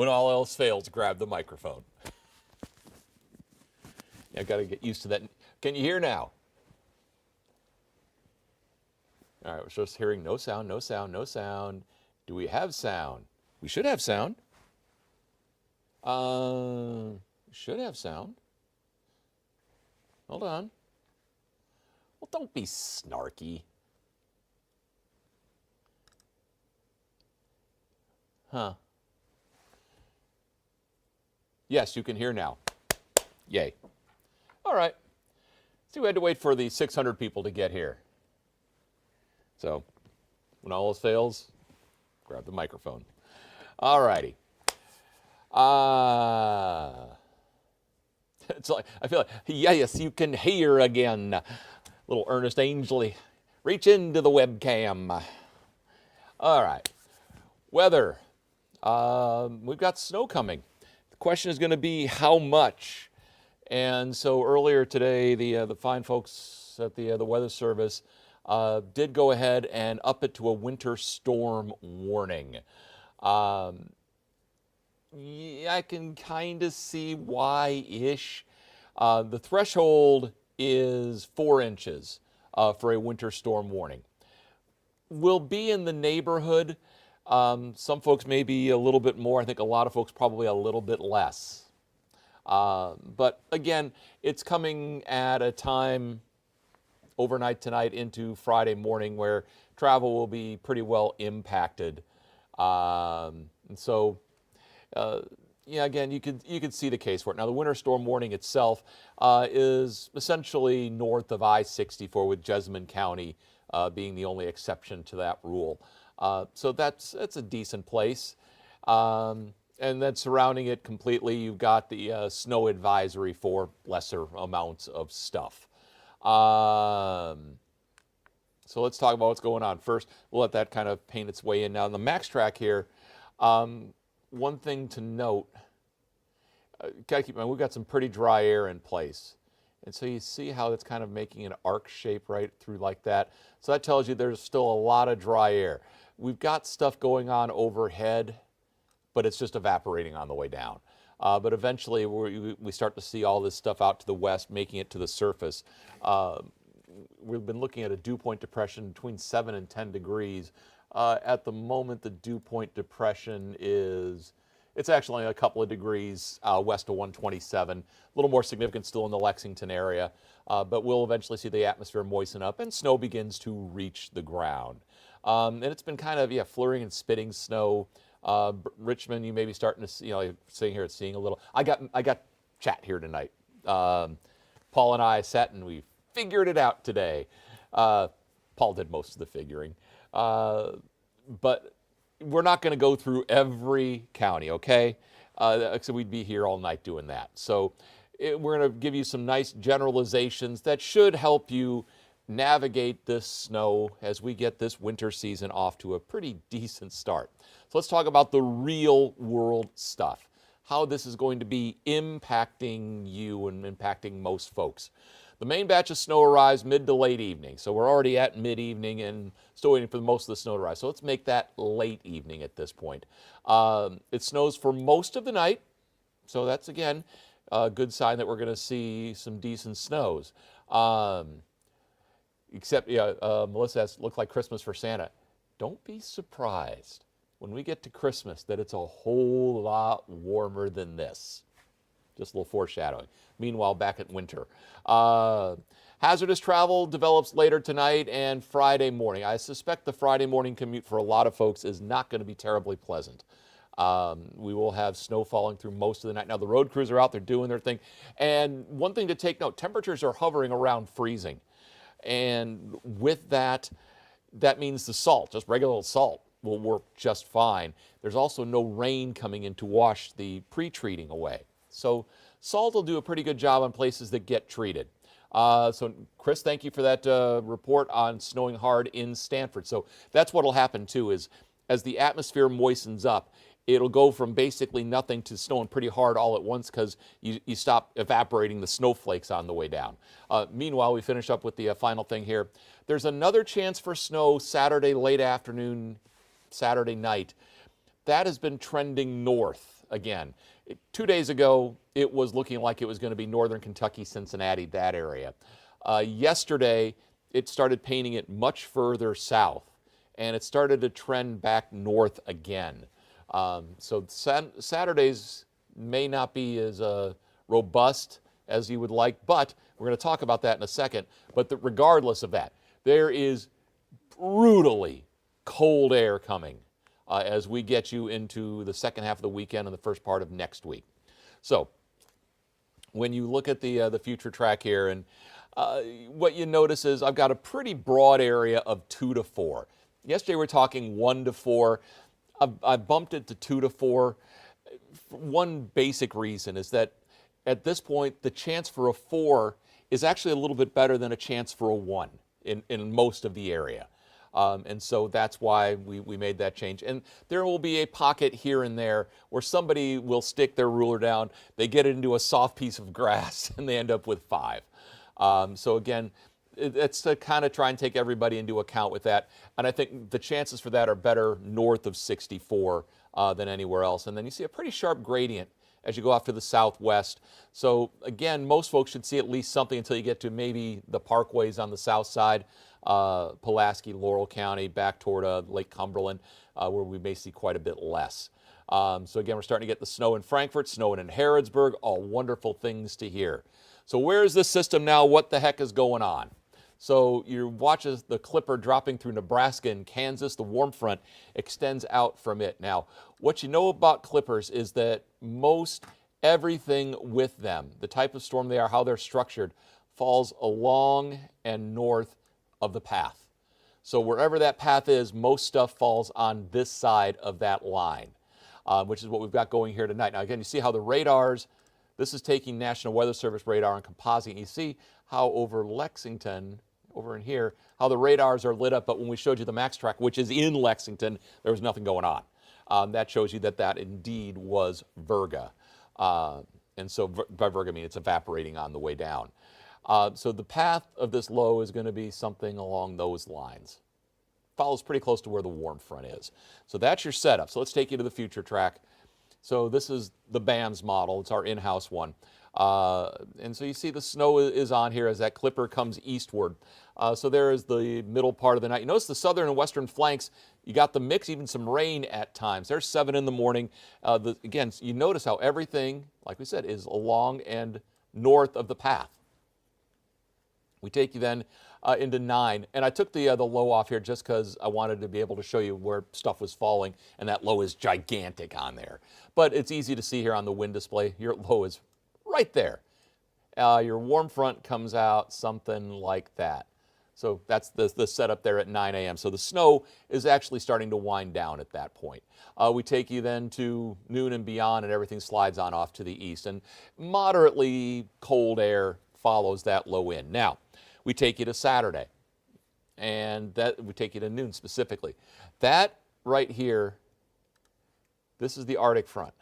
When all else fails, grab the microphone. I've got to get used to that. Can you hear now? All right, we're just hearing no sound, no sound, no sound. Do we have sound? We should have sound. Should have sound. Hold on. Well, don't be snarky. Huh. Yes, you can hear now. Yay. All right. So we had to wait for the 600 people to get here. So when all else fails, grab the microphone. All righty. It's like, I feel like, yes, you can hear again. Little Ernest Angley. Reach into the webcam. All right. Weather. We've got snow coming. The question is going to be how much. And so earlier today, the fine folks at the Weather Service did go ahead and up it to a winter storm warning. Yeah, I can kind of see why-ish. The threshold is 4 inches for a winter storm warning. We'll be in the neighborhood. Some folks may be a little bit more. I think a lot of folks probably a little bit less. But again, it's coming at a time overnight tonight into Friday morning where travel will be pretty well impacted. And so, yeah, again, you could see the case for it. Now, the winter storm warning itself is essentially north of I-64, with Jessamine County being the only exception to that rule. So that's a decent place. And then surrounding it completely, you've got the snow advisory for lesser amounts of stuff. So let's talk about what's going on. First, we'll let that kind of paint its way in. Now, on the MaxTrack here, one thing to note, gotta keep in mind, we've got some pretty dry air in place. And so you see how it's kind of making an arc shape right through like that. So that tells you there's still a lot of dry air. We've got stuff going on overhead, but it's just evaporating on the way down. But eventually we start to see all this stuff out to the west, making it to the surface. We've been looking at a dew point depression between 7 and 10 degrees. At the moment, the dew point depression it's actually a couple of degrees west of 127. A little more significant still in the Lexington area. But we'll eventually see the atmosphere moisten up and snow begins to reach the ground. And it's been kind of, flurrying and spitting snow. Richmond, you may be starting to see, sitting here seeing a little. I got chat here tonight. Paul and I sat and we figured it out today. Paul did most of the figuring. But we're not going to go through every county, okay? So we'd be here all night doing that. So we're going to give you some nice generalizations that should help you navigate this snow as we get this winter season off to a pretty decent start. So let's talk about the real world stuff, how this is going to be impacting you and impacting most folks. The main batch of snow arrives mid to late evening, so we're already at mid-evening and still waiting for most of the snow to arrive. So let's make that late evening at this point. It snows for most of the night, so that's, again, a good sign that we're going to see some decent snows. Except, Melissa says, look like Christmas for Santa. Don't be surprised when we get to Christmas that it's a whole lot warmer than this. Just a little foreshadowing. Meanwhile, back at winter. Hazardous travel develops later tonight and Friday morning. I suspect the Friday morning commute for a lot of folks is not going to be terribly pleasant. We will have snow falling through most of the night. Now, the road crews are out there doing their thing. And one thing to take note, temperatures are hovering around freezing. And with that, that means the salt, just regular salt, will work just fine. There's also no rain coming in to wash the pre-treating away. So salt will do a pretty good job on places that get treated. So Chris, thank you for that report on snowing hard in Stanford. So that's what will happen too, is as the atmosphere moistens up, it'll go from basically nothing to snowing pretty hard all at once because you stop evaporating the snowflakes on the way down. Meanwhile, we finish up with the final thing here. There's another chance for snow Saturday late afternoon, Saturday night. That has been trending north. again. 2 days ago, it was looking like it was going to be northern Kentucky, Cincinnati, that area. Yesterday, it started painting it much further south, and it started to trend back north again. So Saturdays may not be as robust as you would like, but we're going to talk about that in a second. But regardless of that, there is brutally cold air coming as we get you into the second half of the weekend and the first part of next week. So when you look at the future track here, and what you notice is I've got a pretty broad area of 2 to 4. Yesterday we were talking 1 to 4. I bumped it to 2 to 4. One basic reason is that at this point, the chance for a 4 is actually a little bit better than a chance for a 1 in most of the area. And so that's why we made that change. And there will be a pocket here and there where somebody will stick their ruler down, they get it into a soft piece of grass, and they end up with 5. So again, it's to kind of try and take everybody into account with that. And I think the chances for that are better north of 64 than anywhere else. And then you see a pretty sharp gradient as you go off to the southwest. So again, most folks should see at least something until you get to maybe the parkways on the south side, Pulaski, Laurel County, back toward Lake Cumberland, where we may see quite a bit less. So again, we're starting to get the snow in Frankfort, snowing in Harrodsburg, all wonderful things to hear. So where is this system now? What the heck is going on? So you watch as the Clipper dropping through Nebraska and Kansas. The warm front extends out from it. Now, what you know about Clippers is that most everything with them, the type of storm they are, how they're structured, falls along and north of the path. So wherever that path is, most stuff falls on this side of that line, which is what we've got going here tonight. Now, again, you see how the radars, this is taking National Weather Service radar and compositing. You see how over Lexington, over in here, how the radars are lit up, but when we showed you the max track, which is in Lexington, there was nothing going on. That shows you that indeed was Virga. And so by Virga, I mean it's evaporating on the way down. So the path of this low is going to be something along those lines. Follows pretty close to where the warm front is. So that's your setup. So let's take you to the future track. So this is the BAMS model. It's our in-house one. And so you see the snow is on here as that Clipper comes eastward. So there is the middle part of the night. You notice the southern and western flanks, you got the mix, even some rain at times. There's 7 in the morning. Again, you notice how everything, like we said, is along and north of the path. We take you then into 9, and I took the low off here just because I wanted to be able to show you where stuff was falling, and that low is gigantic on there. But it's easy to see here on the wind display. Your low is right there. Your warm front comes out something like that. So that's the setup there at 9 a.m. So the snow is actually starting to wind down at that point. We take you then to noon and beyond, and everything slides on off to the east. And moderately cold air follows that low in. Now, we take you to Saturday, and we take you to noon specifically. That right here, this is the Arctic front.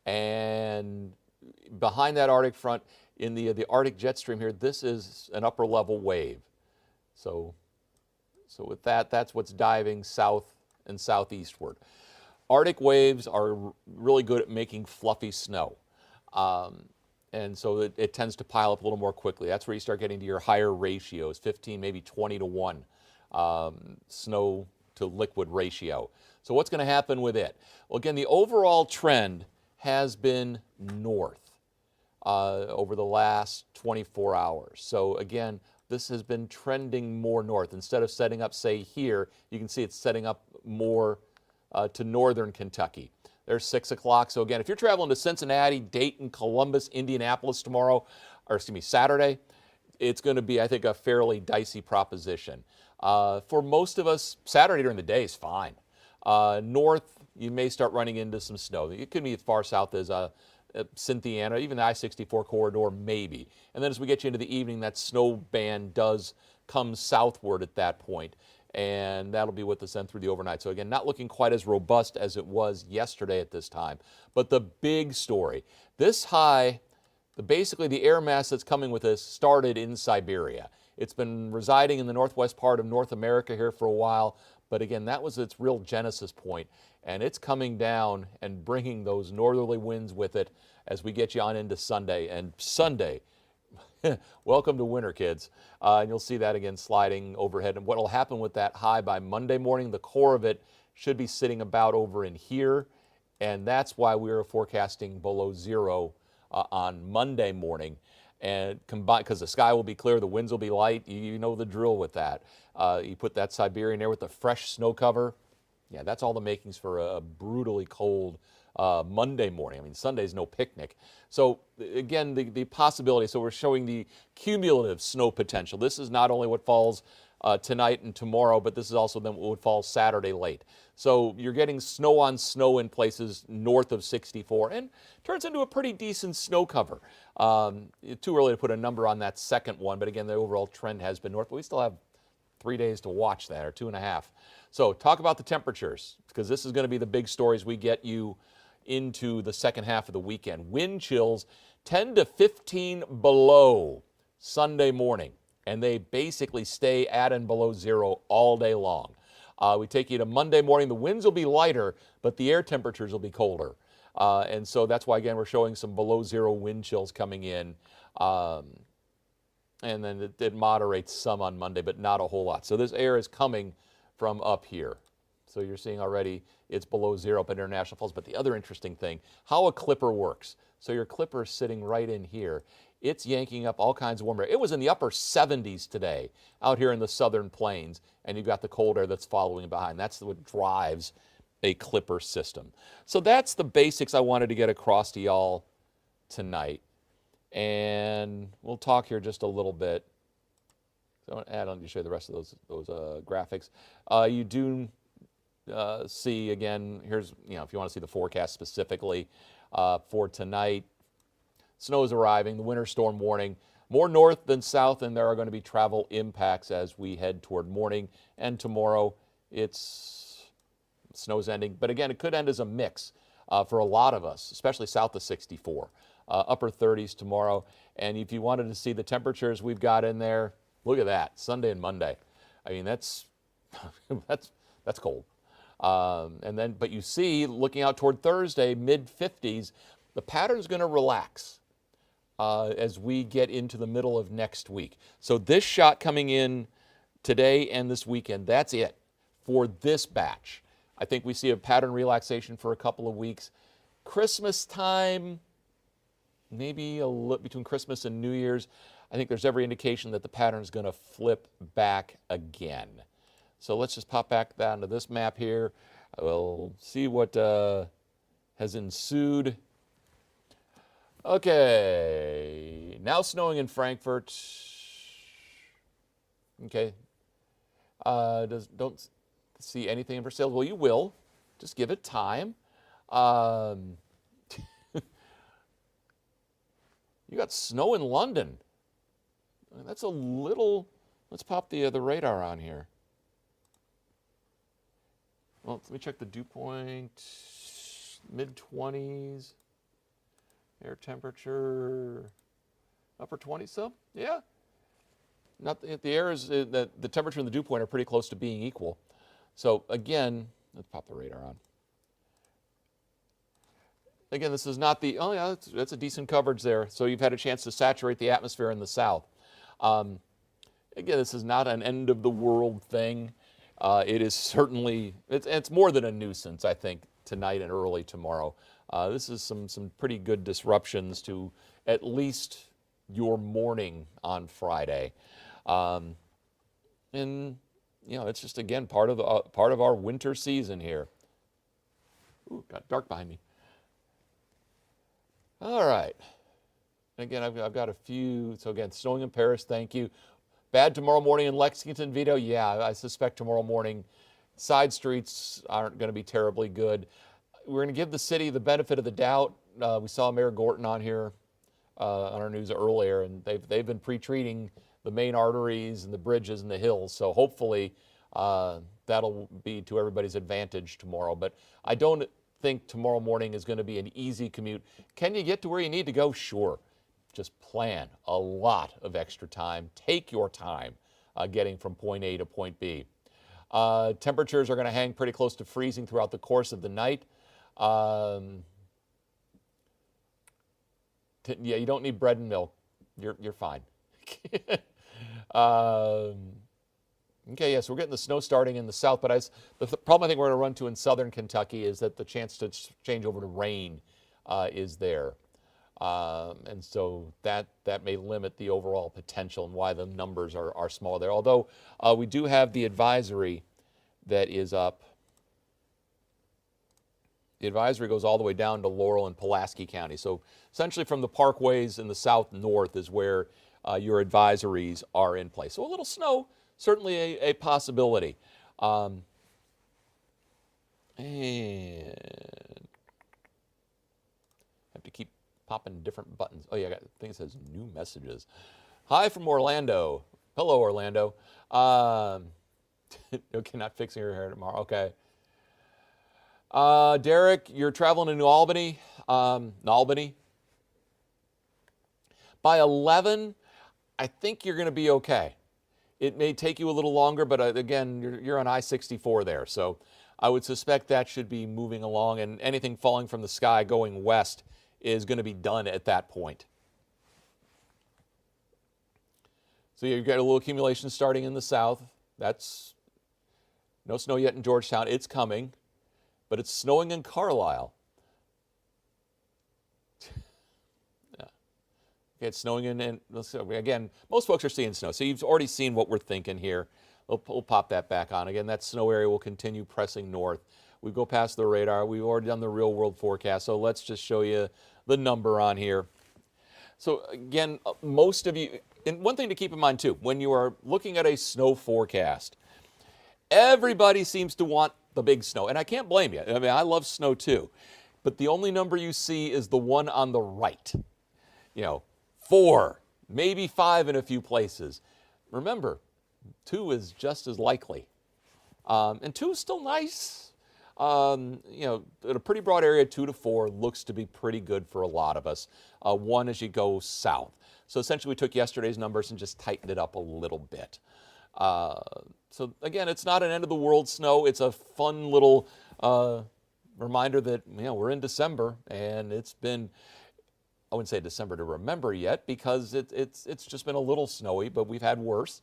And behind that Arctic front, in the Arctic jet stream here, this is an upper level wave. So with that, that's what's diving south and southeastward. Arctic waves are really good at making fluffy snow. And so it tends to pile up a little more quickly. That's where you start getting to your higher ratios, 15, maybe 20 to 1 snow to liquid ratio. So what's going to happen with it? Well, again, the overall trend has been north over the last 24 hours. So again, this has been trending more north. Instead of setting up, say, here, you can see it's setting up more to northern Kentucky. There's 6 o'clock. So again, if you're traveling to Cincinnati, Dayton, Columbus, Indianapolis tomorrow, or excuse me, Saturday, it's going to be, I think, a fairly dicey proposition. For most of us, Saturday during the day is fine. North, you may start running into some snow. It could be as far south as Cynthiana, even the I-64 corridor, maybe. And then as we get you into the evening, that snow band does come southward at that point. And that'll be with us then through the overnight. So again, not looking quite as robust as it was yesterday at this time. But the big story, this high, basically the air mass that's coming with this started in Siberia. It's been residing in the northwest part of North America here for a while, but again, that was its real genesis point, and it's coming down and bringing those northerly winds with it as we get you on into Sunday. And Sunday, welcome to winter, kids. And you'll see that again sliding overhead. And what will happen with that high by Monday morning, the core of it should be sitting about over in here, and that's why we are forecasting below zero on Monday morning. And combined, because the sky will be clear, the winds will be light. You know the drill with that. You put that Siberian air with the fresh snow cover. Yeah, that's all the makings for a brutally cold Monday morning. I mean, Sunday's no picnic. So again, the possibility, so we're showing the cumulative snow potential. This is not only what falls tonight and tomorrow, but this is also then what would fall Saturday late. So you're getting snow on snow in places north of 64, and turns into a pretty decent snow cover. Too early to put a number on that second one, but again, the overall trend has been north, but we still have 3 days to watch that, or 2.5. So talk about the temperatures, because this is going to be the big story as we get you into the second half of the weekend. Wind chills 10 to 15 below Sunday morning, and they basically stay at and below zero all day long. We take you to Monday morning. The winds will be lighter, but the air temperatures will be colder. And so that's why, again, we're showing some below zero wind chills coming in. And then it moderates some on Monday, but not a whole lot. So this air is coming from up here. So you're seeing already it's below zero up at International Falls. But the other interesting thing, how a clipper works. So your clipper is sitting right in here. It's yanking up all kinds of warm air. It was in the upper 70s today out here in the southern plains, and you've got the cold air that's following behind. That's what drives a clipper system. So that's the basics I wanted to get across to y'all tonight. And we'll talk here just a little bit. So I want to add on to show you the rest of those graphics. You do see, again, here's, if you want to see the forecast specifically for tonight. Snow is arriving, the winter storm warning. More north than south, and there are going to be travel impacts as we head toward morning. And tomorrow, snow's ending. But again, it could end as a mix for a lot of us, especially south of 64. Upper 30s tomorrow. And if you wanted to see the temperatures we've got in there, look at that, Sunday and Monday. I mean, that's cold. But you see, looking out toward Thursday, mid-50s, the pattern's going to relax as we get into the middle of next week. So this shot coming in today and this weekend, that's it for this batch. I think we see a pattern relaxation for a couple of weeks. Christmas time, maybe between Christmas and New Year's, I think there's every indication that the pattern is going to flip back again. So let's just pop back down to this map here. We'll see what has ensued. Okay, now snowing in Frankfort. Okay, don't see anything for sale. Well, you will. Just give it time. You got snow in London. That's a little. Let's pop the radar on here. Well, let me check the dew point. Mid-20s. Air temperature. Upper 20s. So yeah. Not the air is the temperature and the dew point are pretty close to being equal. So again, let's pop the radar on. Again, this is not the, oh yeah, that's a decent coverage there. So you've had a chance to saturate the atmosphere in the south. Again, this is not an end of the world thing. It is certainly, it's more than a nuisance, I think, tonight and early tomorrow. This is some pretty good disruptions to at least your morning on Friday. And it's just, again, part of our winter season here. Ooh, got dark behind me. All right. Again, I've got a few. So again, snowing in Paris, thank you. Bad tomorrow morning in Lexington, Vito. Yeah, I suspect tomorrow morning side streets aren't going to be terribly good. We're going to give the city the benefit of the doubt. We saw Mayor Gorton on here on our news earlier, and they've been pre-treating the main arteries and the bridges and the hills. So hopefully that'll be to everybody's advantage tomorrow. But I don't think tomorrow morning is going to be an easy commute. Can you get to where you need to go? Sure. just plan a lot of extra time. Take your time getting from point A to point B. Temperatures are going to hang pretty close to freezing throughout the course of the night. Yeah, you don't need bread and milk. You're fine. Okay, yes, we're getting the snow starting in the south, but the problem I think we're going to run to in southern Kentucky is that the chance to change over to rain is there. And so that may limit the overall potential and why the numbers are small there. Although we do have the advisory that is up. The advisory goes all the way down to Laurel and Pulaski County. So essentially from the parkways in the south north is where your advisories are in place. So a little snow, certainly a possibility. And I have to keep popping different buttons. Oh, yeah, I think it says new messages. Hi from Orlando. Hello, Orlando. Okay, not fixing your hair tomorrow. Okay. Derek, you're traveling to New Albany. Albany. By 11, I think you're going to be okay. It may take you a little longer, but again, you're on I-64 there. So I would suspect that should be moving along, and anything falling from the sky going west is going to be done at that point. So you've got a little accumulation starting in the south. That's no snow yet in Georgetown. It's coming, but it's snowing in Carlisle. Yeah. Okay, it's snowing in, again, most folks are seeing snow. So you've already seen what we're thinking here. We'll pop that back on. Again, that snow area will continue pressing north. We go past the radar. We've already done the real world forecast. So let's just show you the number on here. So again, most of you, and one thing to keep in mind too, when you are looking at a snow forecast, everybody seems to want the big snow. And I can't blame you. I mean, I love snow too. But the only number you see is the one on the right. 4, maybe 5 in a few places. Remember, 2 is just as likely. And 2 is still nice. In a pretty broad area, 2 to 4 looks to be pretty good for a lot of us. 1 as you go south. So essentially we took yesterday's numbers and just tightened it up a little bit. So again, it's not an end of the world snow. It's a fun little reminder that we're in December, and it's been, I wouldn't say December to remember yet, because it's just been a little snowy, but we've had worse.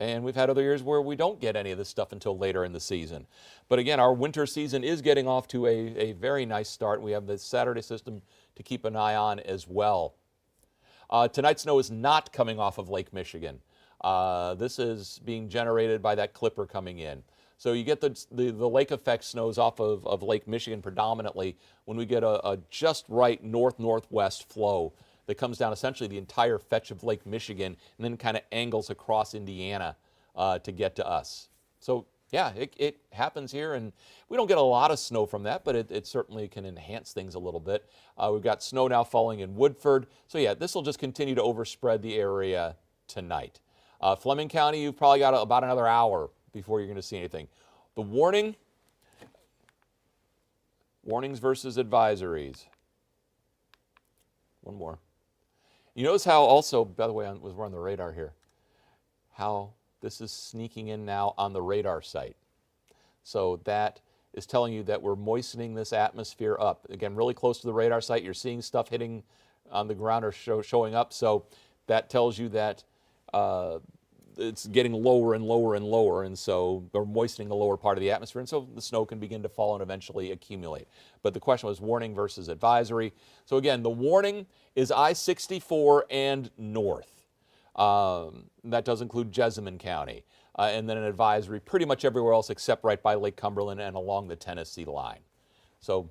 And we've had other years where we don't get any of this stuff until later in the season. But again, our winter season is getting off to a very nice start. We have the Saturday system to keep an eye on as well. Tonight's snow is not coming off of Lake Michigan. This is being generated by that clipper coming in. So you get the lake effect snows off of Lake Michigan predominantly when we get a just right north-northwest flow that comes down essentially the entire fetch of Lake Michigan and then kind of angles across Indiana to get to us. So yeah, it happens here, and we don't get a lot of snow from that, but it certainly can enhance things a little bit. We've got snow now falling in Woodford. So yeah, this will just continue to overspread the area tonight. Fleming County, you've probably got about another hour before you're going to see anything. The warnings versus advisories. One more. You notice how also, by the way, we're on the radar here, how this is sneaking in now on the radar site. So that is telling you that we're moistening this atmosphere up. Again, really close to the radar site. You're seeing stuff hitting on the ground or showing up. So that tells you that it's getting lower and lower and lower, and so they're moistening the lower part of the atmosphere, and so the snow can begin to fall and eventually accumulate. But the question was warning versus advisory. So again, the warning is I-64 and north. That does include Jessamine County, and then an advisory pretty much everywhere else except right by Lake Cumberland and along the Tennessee line. So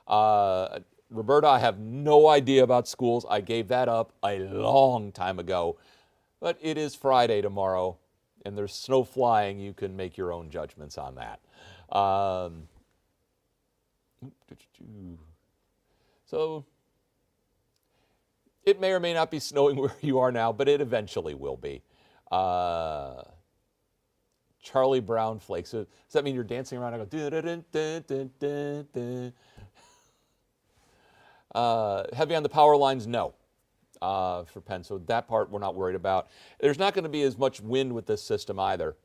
Roberta, I have no idea about schools. I gave that up a long time ago. But it is Friday tomorrow, and there's snow flying. You can make your own judgments on that. So it may or may not be snowing where you are now, but it eventually will be. Charlie Brown flakes. So does that mean you're dancing around and go, heavy on the power lines? No. for Penn. So that part we're not worried about. There's not going to be as much wind with this system either.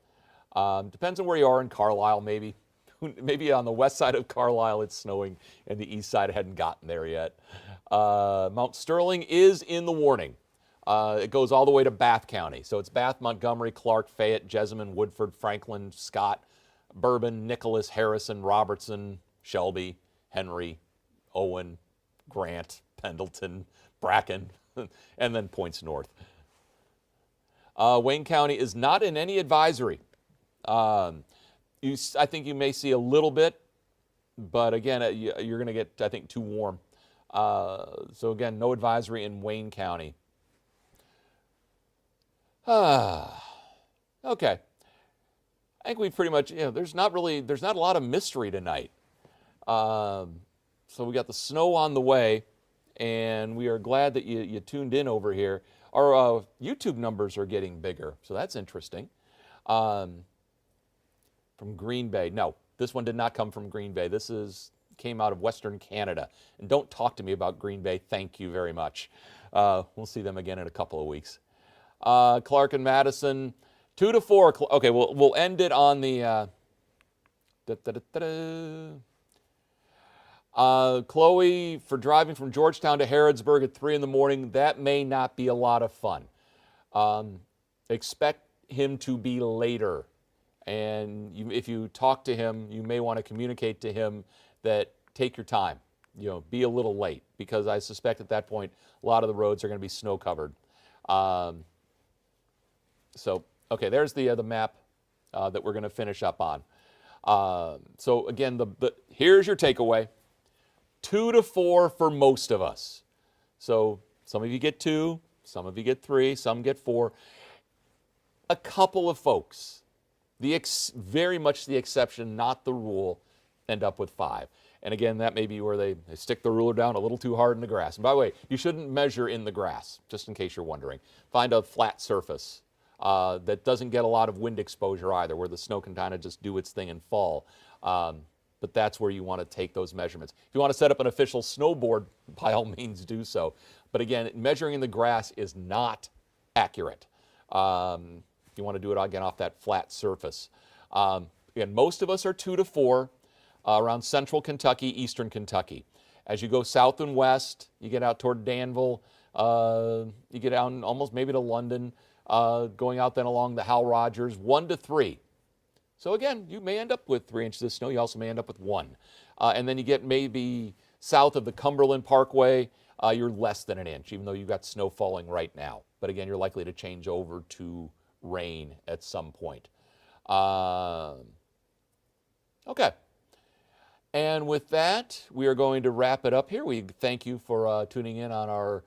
Depends on where you are in Carlisle, maybe. Maybe on the west side of Carlisle it's snowing, and the east side hadn't gotten there yet. Mount Sterling is in the warning. It goes all the way to Bath County. So it's Bath, Montgomery, Clark, Fayette, Jessamine, Woodford, Franklin, Scott, Bourbon, Nicholas, Harrison, Robertson, Shelby, Henry, Owen, Grant, Pendleton, Bracken, and then points north. Wayne County is not in any advisory. I think you may see a little bit, but again, you're going to get, I think, too warm. So again, no advisory in Wayne County. Okay. I think we pretty much, there's not a lot of mystery tonight. So we got the snow on the way, and we are glad that you tuned in over here. Our YouTube numbers are getting bigger, so that's interesting. From Green Bay. No, this one did not come from Green Bay. Came out of Western Canada. And don't talk to me about Green Bay. Thank you very much. We'll see them again in a couple of weeks. Clark and Madison, 2-4. Okay, we'll end it on the Chloe, for driving from Georgetown to Harrodsburg at 3 in the morning, that may not be a lot of fun. Expect him to be later. And if you talk to him, you may want to communicate to him that take your time, be a little late, because I suspect at that point a lot of the roads are going to be snow covered. So, okay, there's the map that we're going to finish up on. So again, here's your takeaway: 2-4 for most of us. So some of you get 2, some of you get 3, some get 4. A couple of folks, very much the exception, not the rule, end up with 5. And again, that may be where they stick the ruler down a little too hard in the grass. And by the way, you shouldn't measure in the grass, just in case you're wondering. Find a flat surface that doesn't get a lot of wind exposure either, where the snow can kind of just do its thing and fall. But that's where you want to take those measurements. If you want to set up an official snowboard, by all means do so. But again, measuring in the grass is not accurate. You want to do it, again, off that flat surface. Again, most of us are 2-4 around central Kentucky, eastern Kentucky. As you go south and west, you get out toward Danville, you get down almost maybe to London, going out then along the Hal Rogers, 1-3. So again, you may end up with 3 inches of snow. You also may end up with 1. And then you get maybe south of the Cumberland Parkway, you're less than an inch, even though you've got snow falling right now. But again, you're likely to change over to rain at some point. Okay. And with that, we are going to wrap it up here. We thank you for tuning in on our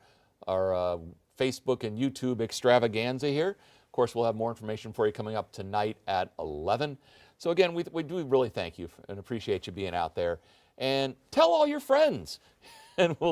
Facebook and YouTube extravaganza here. Of course, we'll have more information for you coming up tonight at 11. So again, we do really thank you and appreciate you being out there. And tell all your friends. And we'll